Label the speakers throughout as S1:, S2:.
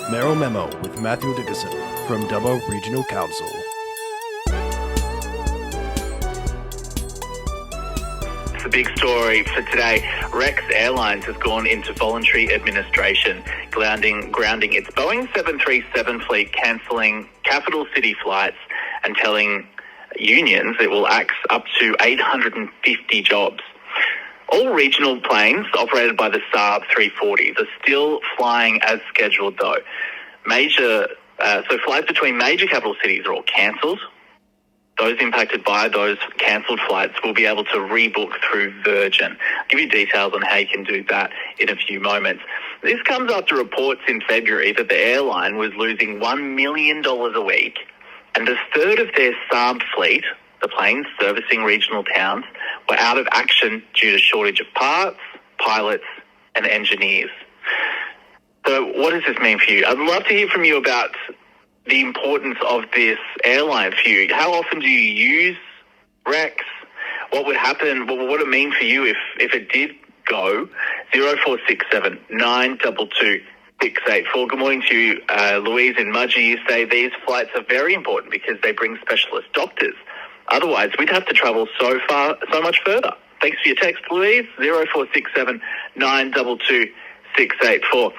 S1: Mayoral Memo with Matthew Dickinson from Dubbo Regional Council.
S2: The big story for today, Rex Airlines has gone into voluntary administration, grounding its Boeing 737 fleet, cancelling capital city flights and telling unions it will axe up to 850 jobs. All regional planes operated by the Saab 340s are still flying as scheduled though. So flights between major capital cities are all cancelled. Those impacted by those cancelled flights will be able to rebook through Virgin. I'll give you details on how you can do that in a few moments. This comes after reports in February that the airline was losing $1 million a week, and a third of their Saab fleet, the planes servicing regional towns, were out of action due to shortage of parts, pilots and engineers. So what does this mean for you? I'd love to hear from you about the importance of this airline for you. How often do you use Rex? What would happen? What would it mean for you if it did go? 0467 922 684. Good morning to you, Louise in Mudgee. You say these flights are very important because they bring specialist doctors. Otherwise, we'd have to travel so much further. Thanks for your text, Louise. 0467 922 684.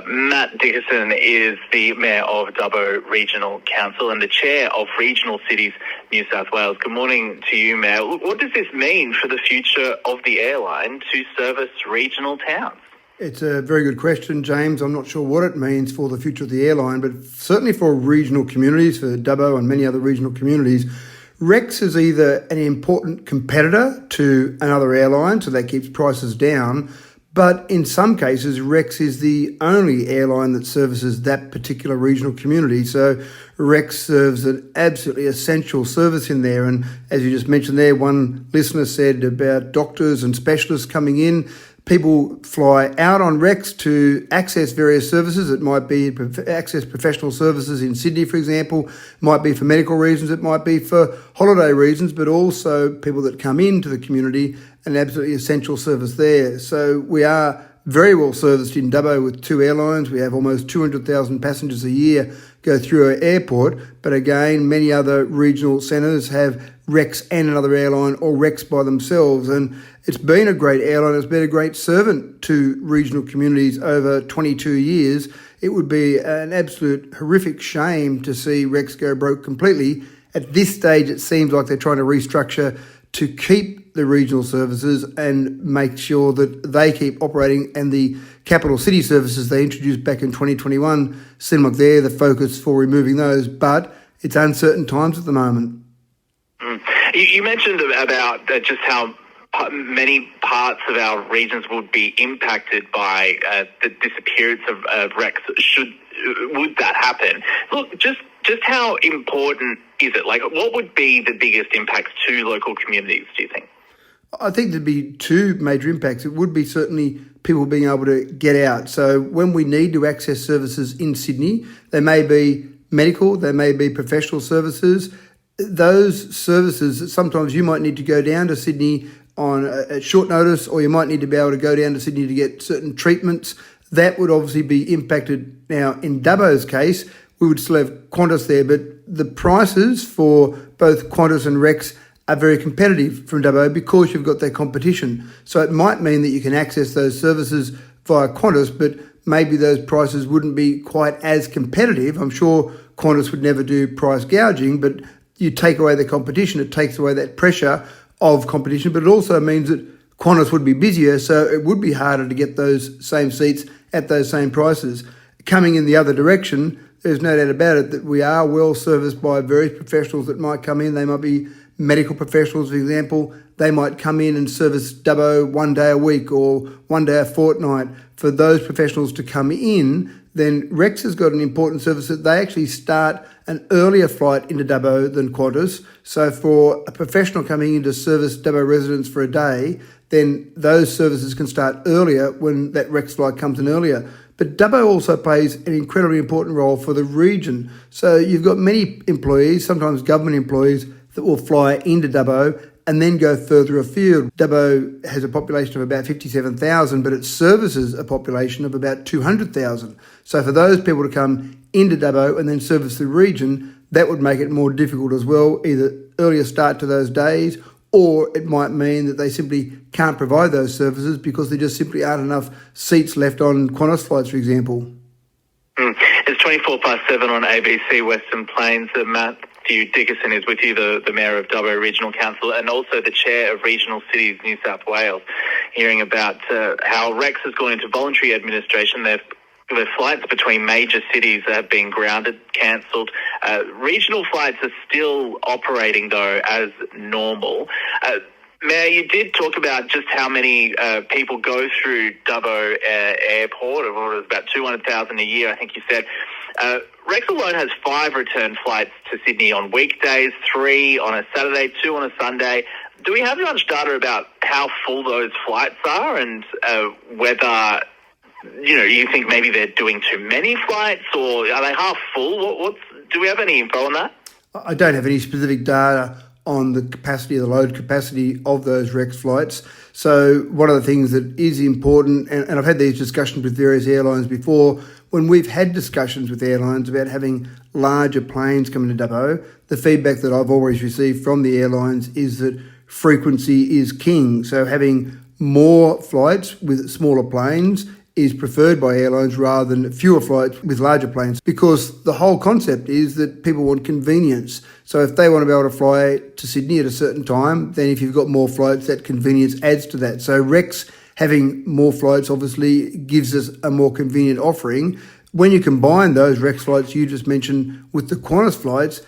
S2: Matt Dickinson is the Mayor of Dubbo Regional Council and the Chair of Regional Cities New South Wales. Good morning to you, Mayor. What does this mean for the future of the airline to service regional towns?
S3: It's a very good question, James. I'm not sure what it means for the future of the airline, but certainly for regional communities, for Dubbo and many other regional communities, Rex is either an important competitor to another airline, so that keeps prices down, but in some cases, Rex is the only airline that services that particular regional community. So Rex serves an absolutely essential service in there. And as you just mentioned there, one listener said about doctors and specialists coming in. People fly out on Rex to access various services. It might be access professional services in Sydney, for example. It might be for medical reasons. It might be for holiday reasons, but also people that come into the community, an absolutely essential service there. So we are very well serviced in Dubbo with two airlines. We have almost 200,000 passengers a year go through our airport. But again, many other regional centres have Rex and another airline, or Rex by themselves. And it's been a great airline. It's been a great servant to regional communities over 22 years. It would be an absolute horrific shame to see Rex go broke completely. At this stage, it seems like they're trying to restructure to keep the regional services and make sure that they keep operating, and the capital city services they introduced back in 2021 seem like they're the focus for removing those, but it's uncertain times at the moment.
S2: You mentioned about just how many parts of our regions would be impacted by the disappearance of Rex. Would that happen? Look, just how important is it? Like, what would be the biggest impacts to local communities, do you think?
S3: I think there'd be two major impacts. It would be certainly people being able to get out. So when we need to access services in Sydney, they may be medical, they may be professional services. Those services, sometimes you might need to go down to Sydney on a short notice, or you might need to be able to go down to Sydney to get certain treatments. That would obviously be impacted. Now, in Dubbo's case, we would still have Qantas there, but the prices for both Qantas and Rex are very competitive from Dubbo because you've got that competition. So it might mean that you can access those services via Qantas, but maybe those prices wouldn't be quite as competitive. I'm sure Qantas would never do price gouging, but you take away the competition, it takes away that pressure of competition, but it also means that Qantas would be busier, so it would be harder to get those same seats at those same prices. Coming in the other direction, there's no doubt about it that we are well serviced by various professionals that might come in. They might be medical professionals, for example. They might come in and service Dubbo 1 day a week or 1 day a fortnight. For those professionals to come in, then Rex has got an important service that they actually start an earlier flight into Dubbo than Qantas. So for a professional coming in to service Dubbo residents for a day, then those services can start earlier when that Rex flight comes in earlier. But Dubbo also plays an incredibly important role for the region. So you've got many employees, sometimes government employees, that will fly into Dubbo and then go further afield. Dubbo has a population of about 57,000, but it services a population of about 200,000. So for those people to come into Dubbo and then service the region, that would make it more difficult as well, either earlier start to those days, or it might mean that they simply can't provide those services because there just simply aren't enough seats left on Qantas flights, for example.
S2: It's 7 on ABC Western Plains. Matthew Dickerson is with you, the Mayor of Dubbo Regional Council, and also the Chair of Regional Cities New South Wales, hearing about how Rex has gone into voluntary administration. The flights between major cities have been grounded, cancelled. Regional flights are still operating, though, as normal. Mayor, you did talk about just how many people go through Dubbo Airport. It was about 200,000 a year, I think you said. Rex alone has 5 return flights to Sydney on weekdays, 3 on a Saturday, 2 on a Sunday. Do we have much data about how full those flights are and whether, you think maybe they're doing too many flights, or are they half full? Do we have any info on that?
S3: I don't have any specific data on the load capacity of those Rex flights. So one of the things that is important, and I've had these discussions with various airlines before, when we've had discussions with airlines about having larger planes coming to Dubbo, the feedback that I've always received from the airlines is that frequency is king. So having more flights with smaller planes is preferred by airlines rather than fewer flights with larger planes, because the whole concept is that people want convenience. So if they want to be able to fly to Sydney at a certain time, then if you've got more flights, that convenience adds to that. So Rex having more flights obviously gives us a more convenient offering. When you combine those Rex flights you just mentioned with the Qantas flights,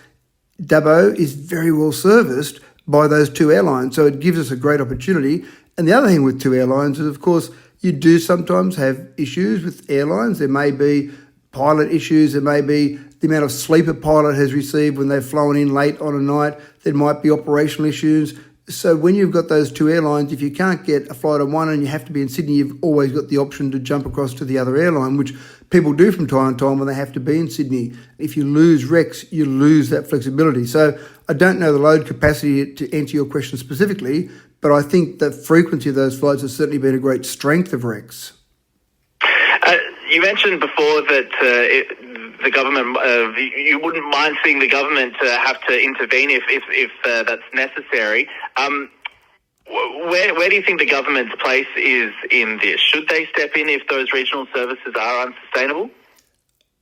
S3: Dubbo is very well serviced by those 2 airlines. So it gives us a great opportunity. And the other thing with 2 airlines is, of course, you do sometimes have issues with airlines. There may be pilot issues. There may be the amount of sleep a pilot has received when they've flown in late on a night. There might be operational issues. So when you've got those 2 airlines, if you can't get a flight on one and you have to be in Sydney, you've always got the option to jump across to the other airline, which people do from time to time when they have to be in Sydney. If you lose Rex, you lose that flexibility. So I don't know the load capacity to answer your question specifically, but I think the frequency of those flights has certainly been a great strength of Rex.
S2: You mentioned before that the government, you wouldn't mind seeing the government have to intervene if that's necessary. Where do you think the government's place is in this? Should they step in if those regional services are unsustainable?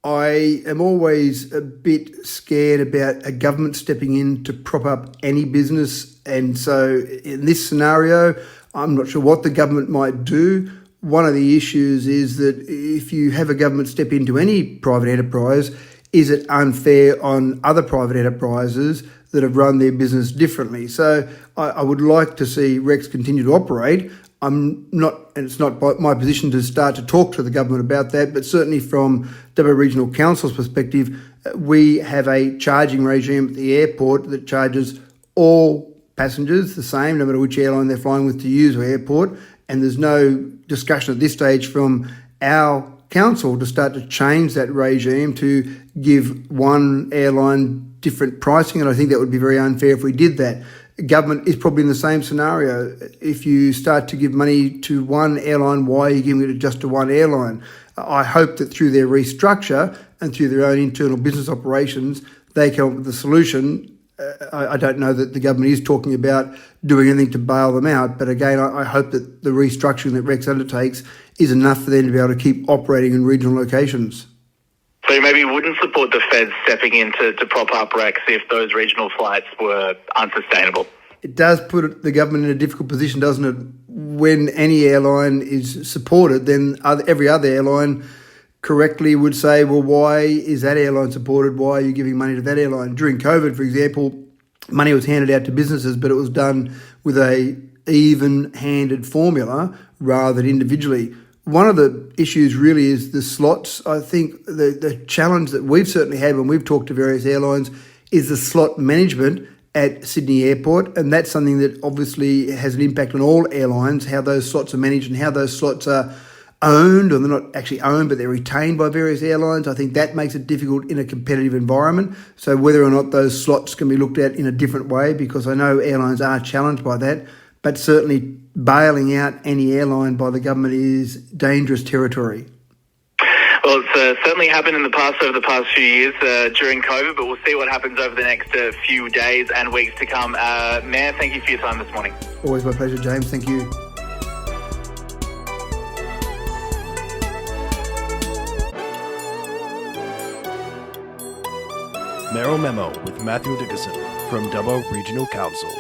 S3: I am always a bit scared about a government stepping in to prop up any business. And so in this scenario, I'm not sure what the government might do. One of the issues is that if you have a government step into any private enterprise, is it unfair on other private enterprises that have run their business differently? So I would like to see Rex continue to operate. I'm not, and it's not my position to start to talk to the government about that, but certainly from Dubbo Regional Council's perspective, we have a charging regime at the airport that charges all passengers the same, no matter which airline they're flying with, to use our airport. And there's no discussion at this stage from our council to start to change that regime to give one airline different pricing. And I think that would be very unfair if we did that. Government is probably in the same scenario. If you start to give money to one airline, why are you giving it just to one airline? I hope that through their restructure and through their own internal business operations, they come up with a solution. I don't know that the government is talking about doing anything to bail them out, but again, I hope that the restructuring that Rex undertakes is enough for them to be able to keep operating in regional locations.
S2: So you maybe wouldn't support the feds stepping in to prop up Rex if those regional flights were unsustainable?
S3: It does put the government in a difficult position, doesn't it? When any airline is supported, then every other airline correctly would say, well, why is that airline supported? Why are you giving money to that airline? During COVID, for example, money was handed out to businesses, but it was done with a even-handed formula rather than individually. One of the issues really is the slots. I think the challenge that we've certainly had when we've talked to various airlines is the slot management at Sydney Airport, and that's something that obviously has an impact on all airlines, how those slots are managed and how those slots are owned, or they're not actually owned, but they're retained by various airlines. I think that makes it difficult in a competitive environment. So whether or not those slots can be looked at in a different way, because I know airlines are challenged by that, but certainly bailing out any airline by the government is dangerous territory.
S2: Well, it's certainly happened in the past, over the past few years during COVID, but we'll see what happens over the next few days and weeks to come. Mayor, thank you for your time this morning.
S3: Always my pleasure, James. Thank you.
S1: Mayoral Memo with Matthew Dickinson from Dubbo Regional Council.